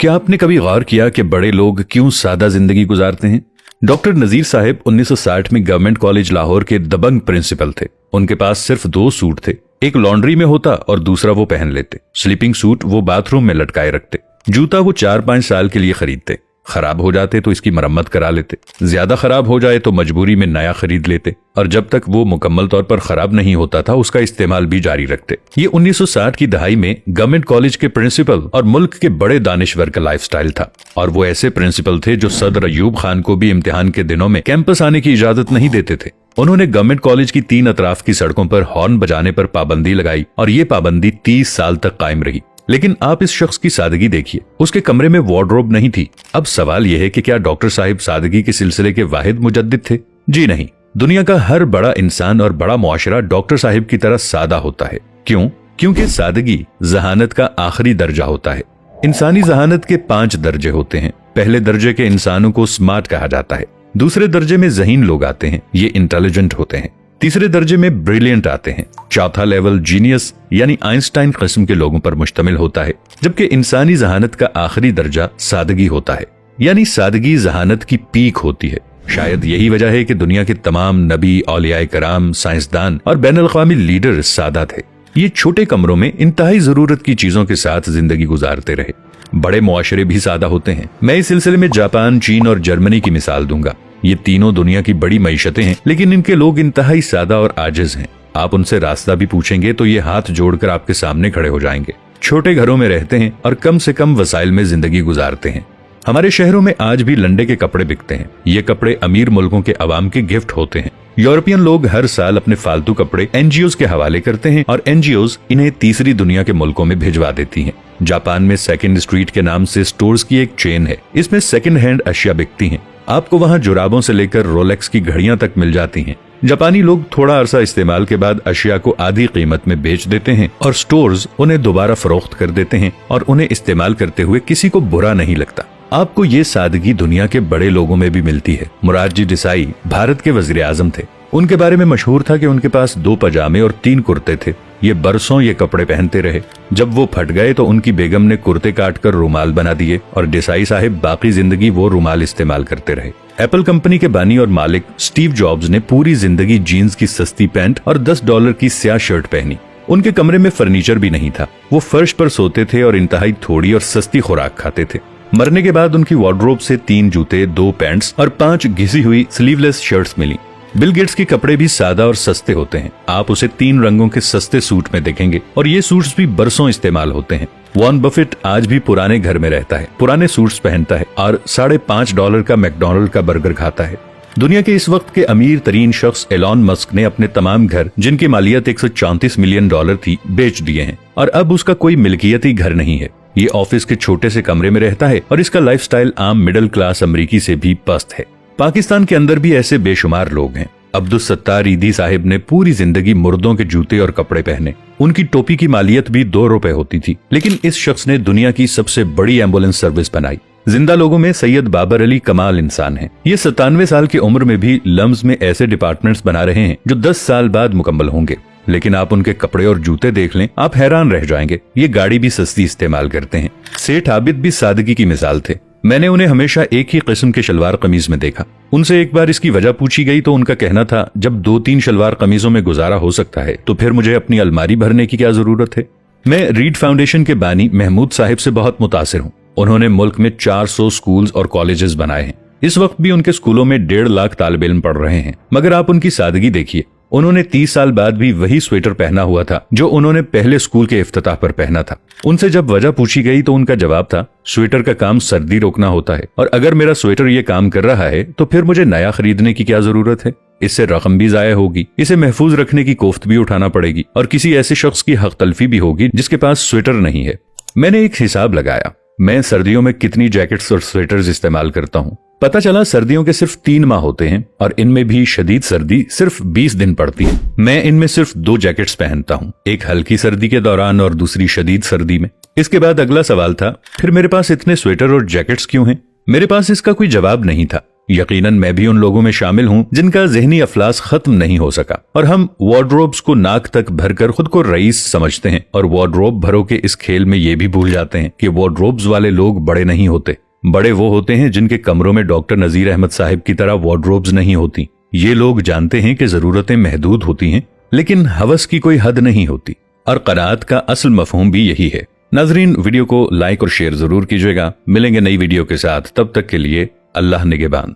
क्या आपने कभी गौर किया कि बड़े लोग क्यों सादा जिंदगी गुजारते हैं? डॉक्टर नजीर साहब 1960 में गवर्नमेंट कॉलेज लाहौर के दबंग प्रिंसिपल थे। उनके पास सिर्फ 2 सूट थे, एक लॉन्ड्री में होता और दूसरा वो पहन लेते। स्लीपिंग सूट वो बाथरूम में लटकाए रखते। जूता वो 4-5 साल के लिए खरीदते। खराब हो जाते तो इसकी मरम्मत करा लेते, ज्यादा खराब हो जाए तो मजबूरी में नया खरीद लेते, और जब तक वो मुकम्मल तौर पर खराब नहीं होता था उसका इस्तेमाल भी जारी रखते। ये 1960 की दहाई में गवर्नमेंट कॉलेज के प्रिंसिपल और मुल्क के बड़े दानिश्वर का लाइफस्टाइल था। और वो ऐसे प्रिंसिपल थे जो सदर अयूब खान को भी इम्तिहान के दिनों में कैंपस आने की इजाजत नहीं देते थे। उन्होंने गवर्नमेंट कॉलेज की 3 अतराफ की सड़कों पर हॉर्न बजाने पर पाबंदी लगाई और ये पाबंदी 30 साल तक कायम रही। लेकिन आप इस शख्स की सादगी देखिए, उसके कमरे में वार्डरोब नहीं थी। अब सवाल यह है कि क्या डॉक्टर साहिब सादगी के सिलसिले के वाहिद मुजद्दिद थे? जी नहीं। दुनिया का हर बड़ा इंसान और बड़ा मुआशरा डॉक्टर साहिब की तरह सादा होता है। क्यों? क्योंकि सादगी जहानत का आखिरी दर्जा होता है। इंसानी जहानत के 5 दर्जे होते हैं। पहले दर्जे के इंसानों को स्मार्ट कहा जाता है। दूसरे दर्जे में ज़हीन लोग आते हैं, ये इंटेलिजेंट होते हैं। तीसरे दर्जे में ब्रिलियंट आते हैं। चौथा लेवल जीनियस यानी आइंस्टाइन किस्म के लोगों पर मुश्तमिल होता है। जबकि इंसानी जहानत का आखिरी दर्जा सादगी होता है, यानी सादगी जहानत की पीक होती है। शायद यही वजह है कि दुनिया के तमाम नबी, औलियाए कराम, साइंसदान और बैनुल अक़वामी लीडर सादा थे। ये छोटे कमरों में इंतहाई जरूरत की चीजों के साथ जिंदगी गुजारते रहे। बड़े मुआशरे भी सादा होते हैं। मैं इस सिलसिले में जापान, चीन और जर्मनी की मिसाल दूंगा। ये तीनों दुनिया की बड़ी मईशतें हैं, लेकिन इनके लोग इंतहाई सादा और आजिज हैं। आप उनसे रास्ता भी पूछेंगे तो ये हाथ जोड़कर आपके सामने खड़े हो जाएंगे। छोटे घरों में रहते हैं और कम से कम वसाइल में जिंदगी गुजारते हैं। हमारे शहरों में आज भी लंडे के कपड़े बिकते हैं। ये कपड़े अमीर मुल्कों के अवाम के गिफ्ट होते हैं। यूरोपियन लोग हर साल अपने फालतू कपड़े एनजीओज के हवाले करते हैं और एनजीओज इन्हें तीसरी दुनिया के मुल्कों में भिजवा देती हैं। जापान में सेकंड स्ट्रीट के नाम से स्टोर्स की एक चेन है। इसमें सेकंड हैंड अशिया बिकती हैं। आपको वहाँ जुराबों से लेकर रोलेक्स की घड़ियां तक मिल जाती हैं। जापानी लोग थोड़ा अरसा इस्तेमाल के बाद अशिया को आधी कीमत में बेच देते हैं और स्टोर्स उन्हें दोबारा फरोख्त कर देते हैं और उन्हें इस्तेमाल करते हुए किसी को बुरा नहीं लगता। आपको ये सादगी दुनिया के बड़े लोगों में भी मिलती है। मुरारजी देसाई भारत के वजीर आजम थे। उनके बारे में मशहूर था कि उनके पास 2 पजामे और 3 कुर्ते थे। ये बरसों ये कपड़े पहनते रहे। जब वो फट गए तो उनकी बेगम ने कुर्ते काटकर रुमाल बना दिए और देसाई साहिब बाकी जिंदगी वो रुमाल इस्तेमाल करते रहे। एप्पल कंपनी के बानी और मालिक स्टीव जॉब्स ने पूरी जिंदगी जीन्स की सस्ती पैंट और $10 की स्याह शर्ट पहनी। उनके कमरे में फर्नीचर भी नहीं था। वो फर्श पर सोते थे और इंतहाई थोड़ी और सस्ती खुराक खाते थे। मरने के बाद उनकी वार्डरोब से 3 जूते, 2 पैंट्स और 5 घिसी हुई स्लीवलेस शर्ट्स मिली। बिल गेट्स के कपड़े भी सादा और सस्ते होते हैं। आप उसे 3 रंगों के सस्ते सूट में देखेंगे और ये सूट्स भी बरसों इस्तेमाल होते हैं। वॉरेन बफेट आज भी पुराने घर में रहता है, पुराने सूट्स पहनता है और $5.5 का मैकडॉनल्ड का बर्गर खाता है। दुनिया के इस वक्त के अमीर तरीन शख्स एलॉन मस्क ने अपने तमाम घर, जिनकी मालियत $134 मिलियन थी, बेच दिए हैं और अब उसका कोई मिल्कियती घर नहीं है। ये ऑफिस के छोटे से कमरे में रहता है और इसका लाइफस्टाइल आम मिडिल क्लास अमरीकी से भी पस्त है। पाकिस्तान के अंदर भी ऐसे बेशुमार लोग हैं। अब्दुल सत्तार ईदी साहिब ने पूरी जिंदगी मुर्दों के जूते और कपड़े पहने। उनकी टोपी की मालियत भी $2 होती थी, लेकिन इस शख्स ने दुनिया की सबसे बड़ी एम्बुलेंस सर्विस बनाई। जिंदा लोगों में सैयद बाबर अली कमाल इंसान हैं। ये 97 साल की उम्र में भी लम्स में ऐसे डिपार्टमेंट्स बना रहे हैं जो 10 साल बाद मुकम्मल होंगे। लेकिन आप उनके कपड़े और जूते देख लें, आप हैरान रह जाएंगे। ये गाड़ी भी सस्ती इस्तेमाल करते हैं। सेठ आबिद भी सादगी की मिसाल थे। मैंने उन्हें हमेशा एक ही किस्म के शलवार कमीज में देखा। उनसे एक बार इसकी वजह पूछी गई तो उनका कहना था, जब 2-3 शलवार कमीजों में गुजारा हो सकता है तो फिर मुझे अपनी अलमारी भरने की क्या जरूरत है। मैं रीड फाउंडेशन के बानी महमूद साहिब से बहुत मुतासिर हूँ। उन्होंने मुल्क में 400 स्कूल्स और कॉलेजेस बनाए हैं। इस वक्त भी उनके स्कूलों में 1.5 लाख तालिब इल्म पढ़ रहे हैं। मगर आप उनकी सादगी देखिए। उन्होंने 30 साल बाद भी वही स्वेटर पहना हुआ था जो उन्होंने पहले स्कूल के इफ्तिताह पर पहना था। उनसे जब वजह पूछी गई तो उनका जवाब था, स्वेटर का काम सर्दी रोकना होता है और अगर मेरा स्वेटर ये काम कर रहा है तो फिर मुझे नया खरीदने की क्या जरूरत है। इससे रकम भी जाया होगी, इसे महफूज रखने की कोफ्त भी उठाना पड़ेगी और किसी ऐसे शख्स की हक तलफी भी होगी जिसके पास स्वेटर नहीं है। मैंने एक हिसाब लगाया, मैं सर्दियों में कितनी जैकेट्स और स्वेटर्स इस्तेमाल करता हूँ। पता चला सर्दियों के सिर्फ 3 माह होते हैं और इनमें भी शदीद सर्दी सिर्फ 20 दिन पड़ती है। मैं इनमें सिर्फ 2 जैकेट्स पहनता हूँ, एक हल्की सर्दी के दौरान और दूसरी शदीद सर्दी में। इसके बाद अगला सवाल था, फिर मेरे पास इतने स्वेटर और जैकेट्स क्यों हैं? मेरे पास इसका कोई जवाब नहीं था। यकीनन मैं भी उन लोगों में शामिल हूं जिनका ज़हनी अफलास खत्म नहीं हो सका और हम वार्डरोब्स को नाक तक भरकर खुद को रईस समझते हैं और वार्डरोब भरो के इस खेल में ये भी भूल जाते हैं कि वार्डरोब्स वाले लोग बड़े नहीं होते। बड़े वो होते हैं जिनके कमरों में डॉक्टर नजीर अहमद साहिब की तरह वार्डरोब्स नहीं होती। ये लोग जानते हैं कि जरूरतें महदूद होती हैं लेकिन हवस की कोई हद नहीं होती और क़नाअत का असल मफहूम भी यही है। नाजरीन, वीडियो को लाइक और शेयर जरूर कीजिएगा। मिलेंगे नई वीडियो के साथ, तब तक के लिए अल्लाह निगहबान।